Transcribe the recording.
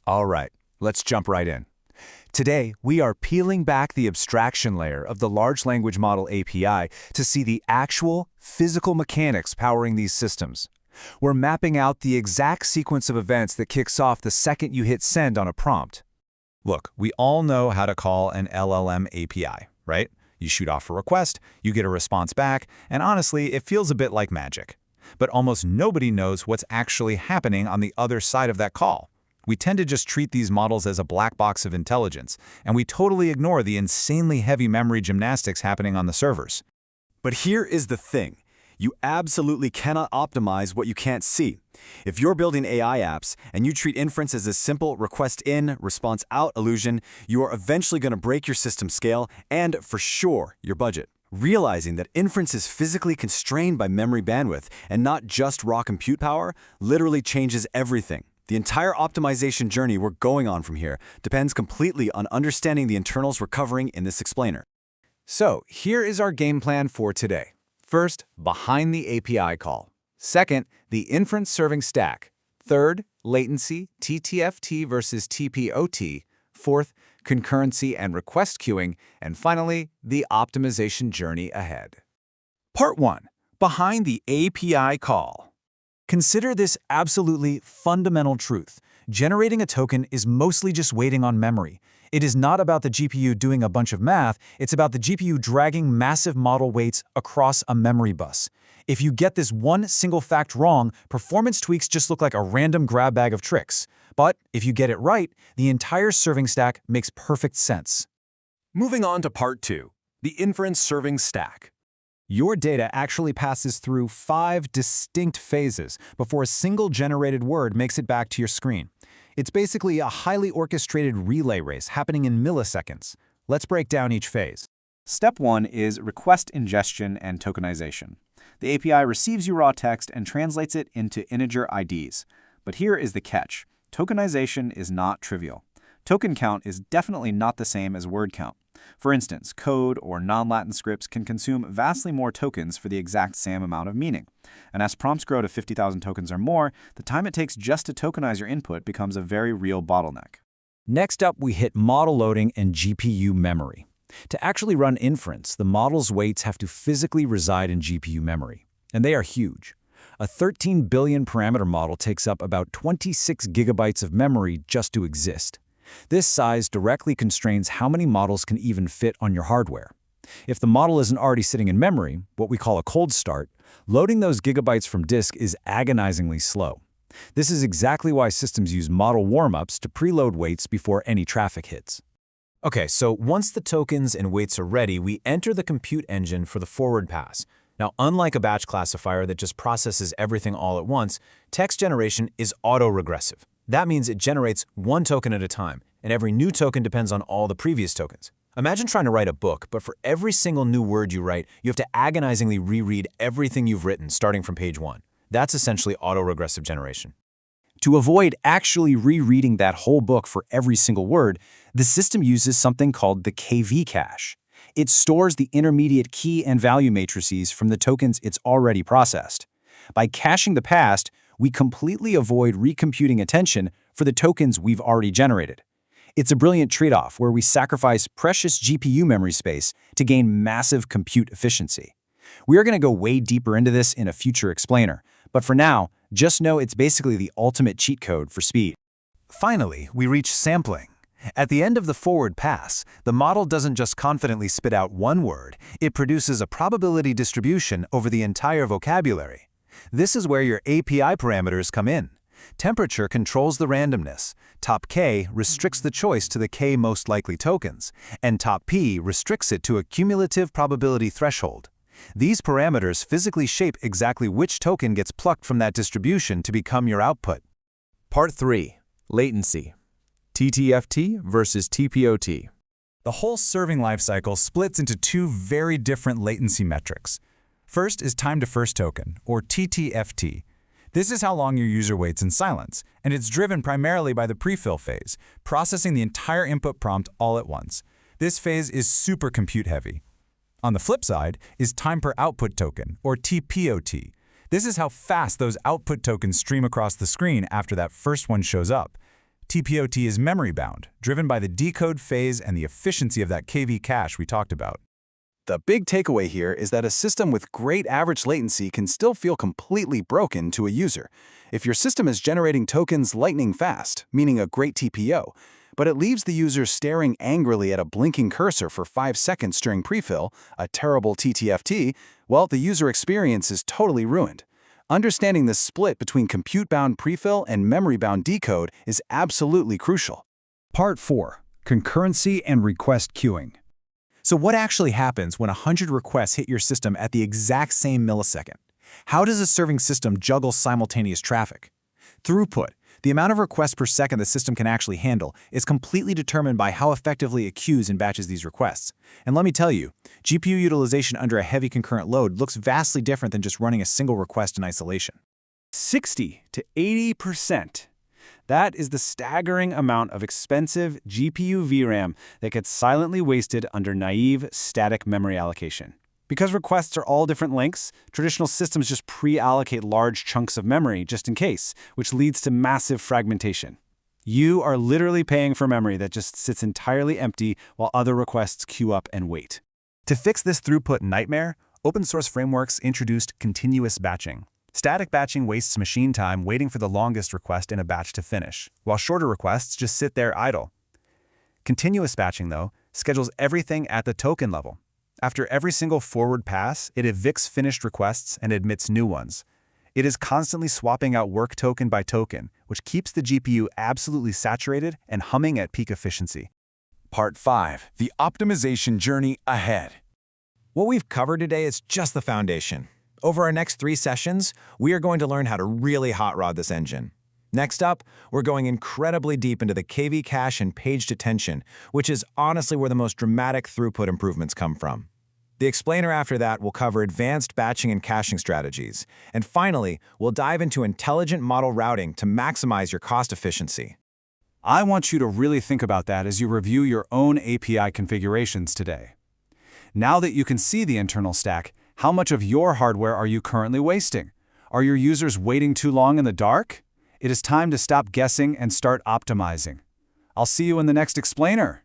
All right, let's jump right in. Today, we are peeling back the abstraction layer of the Large Language Model API to see the actual, physical mechanics powering these systems. We're mapping out the exact sequence of events that kicks off the second you hit send on a prompt. Look, we all know how to call an LLM API, right? You shoot off a request, you get a response back, and honestly, it feels a bit like magic. But almost nobody knows what's actually happening on the other side of that call. We tend to just treat these models as a black box of intelligence, and we totally ignore the insanely heavy memory gymnastics happening on the servers. But here is the thing. You absolutely cannot optimize what you can't see. If you're building AI apps and you treat inference as a simple request in, response out illusion, you are eventually going to break your system scale and, for sure, your budget. Realizing that inference is physically constrained by memory bandwidth and not just raw compute power literally changes everything. The entire optimization journey we're going on from here depends completely on understanding the internals we're covering in this explainer. So, here is our game plan for today. First, behind the API call. Second, the inference serving stack. Third, latency, TTFT versus TPOT. Fourth, concurrency and request queuing. And finally, the optimization journey ahead. Part 1. Behind the API call. Consider this absolutely fundamental truth. Generating a token is mostly just waiting on memory. It is not about the GPU doing a bunch of math, it's about the GPU dragging massive model weights across a memory bus. If you get this one single fact wrong, performance tweaks just look like a random grab bag of tricks. But if you get it right, the entire serving stack makes perfect sense. Moving on to Part 2, the inference serving stack. Your data actually passes through 5 distinct phases before a single generated word makes it back to your screen. It's basically a highly orchestrated relay race happening in milliseconds. Let's break down each phase. Step 1 is request ingestion and tokenization. The API receives your raw text and translates it into integer IDs. But here is the catch. Tokenization is not trivial. Token count is definitely not the same as word count. For instance, code or non-Latin scripts can consume vastly more tokens for the exact same amount of meaning. And as prompts grow to 50,000 tokens or more, the time it takes just to tokenize your input becomes a very real bottleneck. Next up, we hit model loading and GPU memory. To actually run inference, the model's weights have to physically reside in GPU memory, and they are huge. A 13 billion parameter model takes up about 26 gigabytes of memory just to exist. This size directly constrains how many models can even fit on your hardware. If the model isn't already sitting in memory, what we call a cold start, loading those gigabytes from disk is agonizingly slow. This is exactly why systems use model warm-ups to preload weights before any traffic hits. Okay, so once the tokens and weights are ready, we enter the compute engine for the forward pass. Now, unlike a batch classifier that just processes everything all at once, text generation is auto-regressive. That means it generates one token at a time, and every new token depends on all the previous tokens. Imagine trying to write a book, but for every single new word you write, you have to agonizingly reread everything you've written starting from page 1. That's essentially auto-regressive generation. To avoid actually rereading that whole book for every single word, the system uses something called the KV cache. It stores the intermediate key and value matrices from the tokens it's already processed. By caching the past, we completely avoid recomputing attention for the tokens we've already generated. It's a brilliant trade-off where we sacrifice precious GPU memory space to gain massive compute efficiency. We are going to go way deeper into this in a future explainer, but for now, just know it's basically the ultimate cheat code for speed. Finally, we reach sampling. At the end of the forward pass, the model doesn't just confidently spit out one word, it produces a probability distribution over the entire vocabulary. This is where your API parameters come in. Temperature controls the randomness, top K restricts the choice to the K most likely tokens, and top P restricts it to a cumulative probability threshold. These parameters physically shape exactly which token gets plucked from that distribution to become your output. Part 3. Latency. TTFT versus TPOT. The whole serving lifecycle splits into 2 very different latency metrics. First is time to first token, or TTFT. This is how long your user waits in silence, and it's driven primarily by the prefill phase, processing the entire input prompt all at once. This phase is super compute heavy. On the flip side is time per output token, or TPOT. This is how fast those output tokens stream across the screen after that first one shows up. TPOT is memory-bound, driven by the decode phase and the efficiency of that KV cache we talked about. The big takeaway here is that a system with great average latency can still feel completely broken to a user. If your system is generating tokens lightning fast, meaning a great TPO, but it leaves the user staring angrily at a blinking cursor for 5 seconds during prefill, a terrible TTFT, well, the user experience is totally ruined. Understanding the split between compute-bound prefill and memory-bound decode is absolutely crucial. Part 4. Concurrency and request queuing. So what actually happens when 100 requests hit your system at the exact same millisecond? How does a serving system juggle simultaneous traffic? Throughput, the amount of requests per second the system can actually handle, is completely determined by how effectively it queues and batches these requests. And let me tell you, GPU utilization under a heavy concurrent load looks vastly different than just running a single request in isolation. 60 to 80%. That is the staggering amount of expensive GPU VRAM that gets silently wasted under naive static memory allocation. Because requests are all different lengths, traditional systems just pre-allocate large chunks of memory just in case, which leads to massive fragmentation. You are literally paying for memory that just sits entirely empty while other requests queue up and wait. To fix this throughput nightmare, open-source frameworks introduced continuous batching. Static batching wastes machine time waiting for the longest request in a batch to finish, while shorter requests just sit there idle. Continuous batching, though, schedules everything at the token level. After every single forward pass, it evicts finished requests and admits new ones. It is constantly swapping out work token by token, which keeps the GPU absolutely saturated and humming at peak efficiency. Part 5. The optimization journey ahead. What we've covered today is just the foundation. Over our next 3 sessions, we are going to learn how to really hot rod this engine. Next up, we're going incredibly deep into the KV cache and page detention, which is honestly where the most dramatic throughput improvements come from. The explainer after that will cover advanced batching and caching strategies. And finally, we'll dive into intelligent model routing to maximize your cost efficiency. I want you to really think about that as you review your own API configurations today. Now that you can see the internal stack, how much of your hardware are you currently wasting? Are your users waiting too long in the dark? It is time to stop guessing and start optimizing. I'll see you in the next explainer.